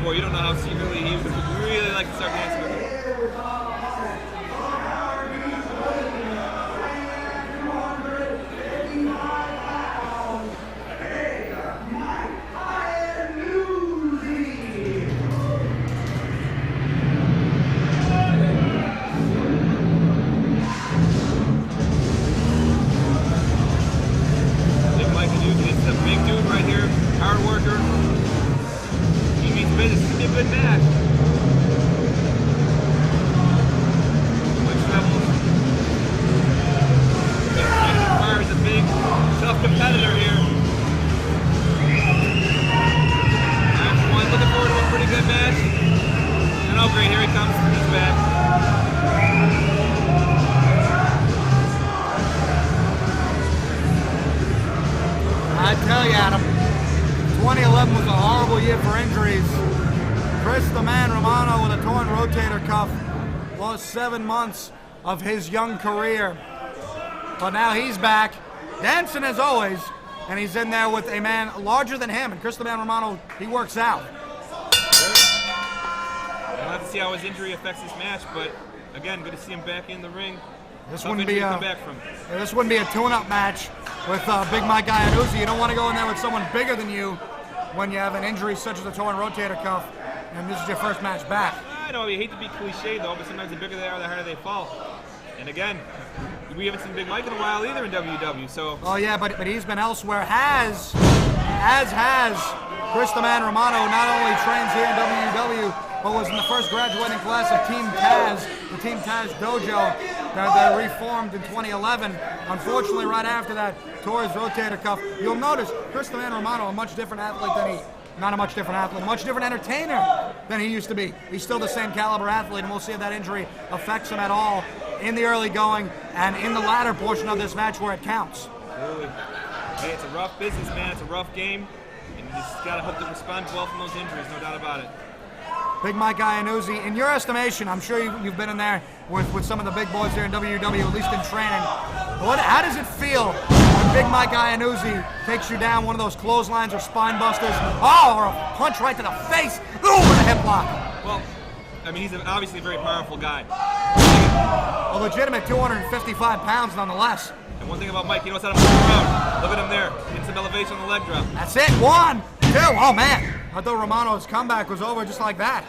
You don't know how secretly he would really like to start dancing with him. Big Mike Iannuzzi, it's a big dude right here, hard worker. This is going to be a good match. Quick travels. Fire is a big, tough competitor here. Match one. Looking forward to a pretty good match. And oh great, here he comes. He's back. I tell you, Adam, 2011 was a horrible year for injuries. Chris the Man Romano with a torn rotator cuff lost 7 months of his young career. But now he's back, dancing as always, and he's in there with a man larger than him. And Chris the Man Romano, he works out. We'll have to see how his injury affects this match, but again, good to see him back in the ring. This wouldn't be a tune-up match with Big Mike Iannuzzi. You don't want to go in there with someone bigger than you when you have an injury such as a torn rotator cuff, and this is your first match back. I know, you hate to be cliche though, but sometimes the bigger they are, the harder they fall. And again, we haven't seen Big Mike in a while either in WW, so... Oh yeah, but he's been elsewhere, as has Chris the Man Romano, who not only trains here in WW, but was in the first graduating class of Team Taz, the Team Taz Dojo, that reformed in 2011. Unfortunately, right after that, tore his rotator cuff. You'll notice Chris the Man Romano, a much different athlete than not a much different athlete, a much different entertainer than he used to be. He's still the same caliber athlete, and we'll see if that injury affects him at all in the early going and in the latter portion of this match where it counts. Absolutely. Hey, it's a rough business, man. It's a rough game, and you just got to hope to respond well from those injuries, no doubt about it. Big Mike Iannuzzi, in your estimation, I'm sure you've been in there with some of the big boys there in WW, at least in training. How does it feel when Big Mike Iannuzzi takes you down one of those clotheslines or spine busters? Oh, or a punch right to the face. Ooh, with a hip lock. Well, I mean, he's obviously a very powerful guy. A legitimate 255 pounds nonetheless. And one thing about Mike, he knows how to move around. Look at him there, getting some elevation on the leg drop. That's it, 1, 2, oh man. I thought Romano's comeback was over just like that.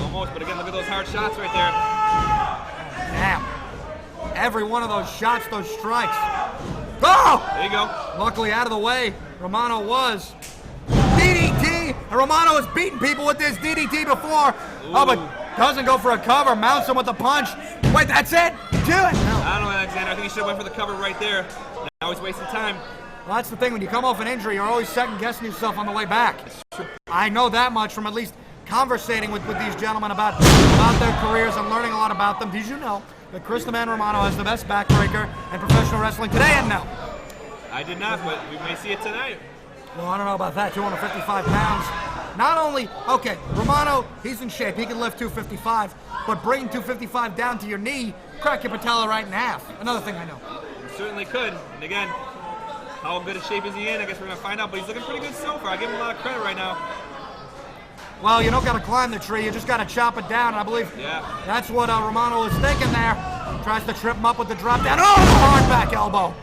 Almost, but again, look at those hard shots right there. Damn. Every one of those shots, those strikes. Oh! There you go. Luckily out of the way, Romano was. DDT! And Romano has beaten people with this DDT before. Ooh. Oh, but doesn't go for a cover, mounts him with a punch. Wait, that's it? Do it! No. I don't know, Alexander. I think he should have went for the cover right there. Now he's wasting time. Well, that's the thing. When you come off an injury, you're always second-guessing yourself on the way back. I know that much from at least conversating with these gentlemen about their careers and learning a lot about them. Did you know that Chris the Man Romano has the best backbreaker in professional wrestling today? And no. I did not, but we may see it tonight. Well, I don't know about that. 255 pounds. Not only, okay, Romano, he's in shape. He can lift 255, but bringing 255 down to your knee, crack your patella right in half. Another thing I know. You certainly could. And again, how good a shape is he in? I guess we're going to find out, but he's looking pretty good so far. I give him a lot of credit right now. Well, you don't got to climb the tree. You just got to chop it down. And I believe that's what Romano is thinking there. Tries to trip him up with the drop down. Oh, the hard back elbow.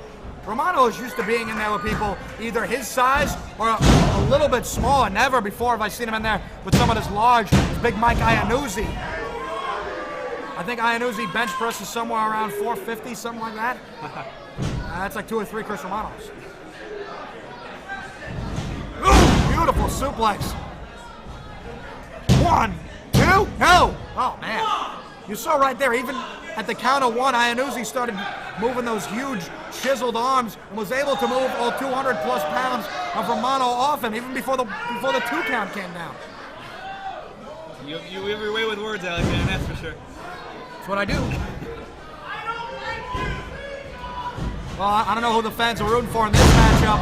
Romano is used to being in there with people either his size or a little bit smaller. Never before have I seen him in there with someone as large as Big Mike Iannuzzi. I think Iannuzzi bench press is somewhere around 450, something like that. That's like 2 or 3 Chris Romanos. Ooh, beautiful suplex. 1, 2, no! Oh, man. You saw right there, even at the count of 1, Iannuzzi started moving those huge chiseled arms and was able to move all 200 plus pounds of Romano off him even before the 2 count came down. You have your way with words, Alex, man, that's for sure. That's what I do. Well, I don't know who the fans are rooting for in this matchup.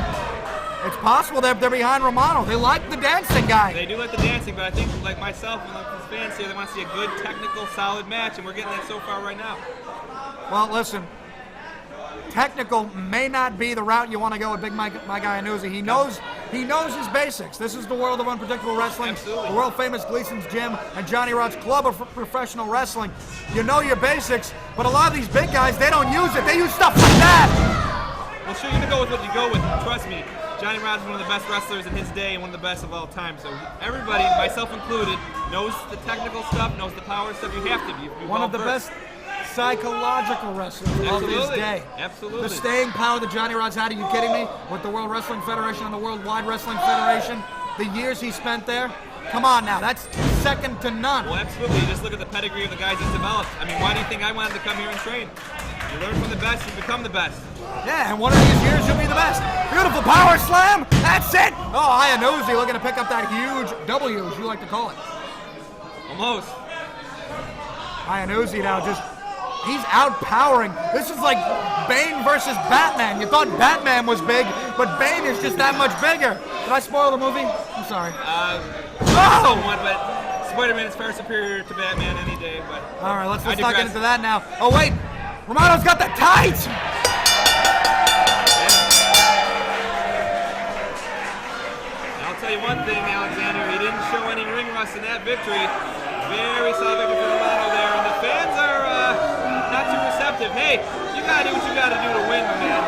It's possible they're behind Romano. They like the dancing guy. They do like the dancing, but I think, like myself and like the fans here, they want to see a good, technical, solid match, and we're getting that so far right now. Well, listen. Technical may not be the route you want to go with Big Mike, my guy Iannuzzi. He knows his basics. This is the world of unpredictable wrestling. Absolutely. The world famous Gleason's Gym and Johnny Rod's Club of Professional Wrestling. You know your basics, but a lot of these big guys, they don't use it. They use stuff like that. Well, sure, you're going to go with what you go with. Trust me, Johnny Rod's one of the best wrestlers in his day and one of the best of all time. So everybody, myself included, knows the technical stuff, knows the power stuff. You have to be. One of the best psychological wrestlers of his day. Absolutely. The staying power that Johnny Rod's had, are you kidding me? With the World Wrestling Federation and the Worldwide Wrestling Federation, the years he spent there, come on now, that's second to none. Well, absolutely. You just look at the pedigree of the guys he's developed. I mean, why do you think I wanted to come here and train? You learn from the best, you become the best. Yeah, and one of these years you'll be the best. Beautiful power slam, that's it. Oh, Iannuzzi looking to pick up that huge W, as you like to call it. Almost. Iannuzzi now just, he's outpowering. This is like Bane versus Batman. You thought Batman was big, but Bane is just that much bigger. Did I spoil the movie? I'm sorry. Somewhat, but Spider-Man is far superior to Batman any day. But all right, let's not get into that now. Oh wait, Romano's got the tights. I'll tell you one thing, Alexander. He didn't show any ring rust in that victory. Very solid victory for Romano there, and the fans are not too receptive. Hey, you gotta do what you gotta do to win, my man.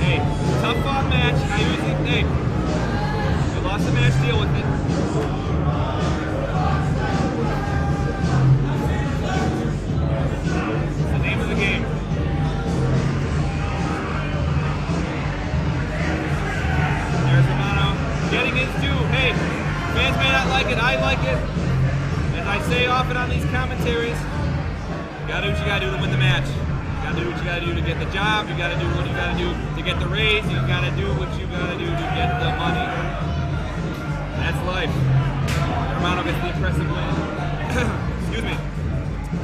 Hey, tough fought match. I usually think you lost the match, deal with it. Getting his due. Hey, fans may not like it, I like it. As I say often on these commentaries, you gotta do what you gotta do to win the match. You gotta do what you gotta do to get the job. You gotta do what you gotta do to get the raise. You gotta do what you gotta do to get the money. That's life. Romano gets the impressive win. Excuse me.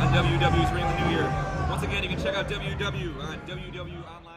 On WW's Ring of the New Year. Once again, you can check out WW on WW Online.